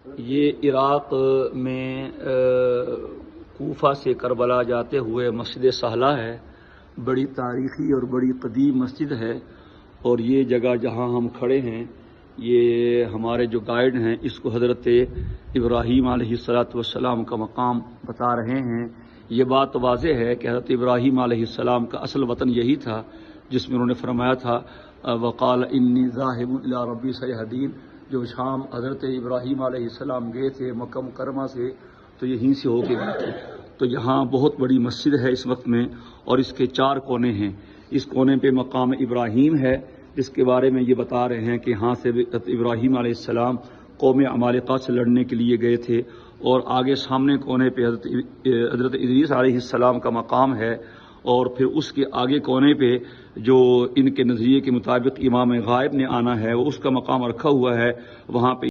یہ عراق میں کوفہ سے کربلا جاتے ہوئے مسجد سہلہ ہے، بڑی تاریخی اور بڑی قدیم مسجد ہے، اور یہ جگہ جہاں ہم کھڑے ہیں یہ ہمارے جو گائیڈ ہیں اس کو حضرت ابراہیم علیہ السلام کا مقام بتا رہے ہیں۔ یہ بات واضح ہے کہ حضرت ابراہیم علیہ السلام کا اصل وطن یہی تھا جس میں انہوں نے فرمایا تھا وقال انی ذاہب الی ربی سیہدین۔ جو شام حضرت ابراہیم علیہ السلام گئے تھے مکہ مکرمہ سے تو یہیں سے ہو کے گئے تھے۔ تو یہاں بہت بڑی مسجد ہے اس وقت میں، اور اس کے 4 کونے ہیں۔ اس کونے پہ مقام ابراہیم ہے جس کے بارے میں یہ بتا رہے ہیں کہ ہاں سے حضرت ابراہیم علیہ السلام قوم عمالقہ سے لڑنے کے لیے گئے تھے، اور آگے سامنے کونے پہ حضرت ادریس علیہ السلام کا مقام ہے، اور پھر اس کے آگے کونے پہ جو ان کے نظریے کے مطابق امام غائب نے آنا ہے وہ اس کا مقام رکھا ہوا ہے۔ وہاں پہ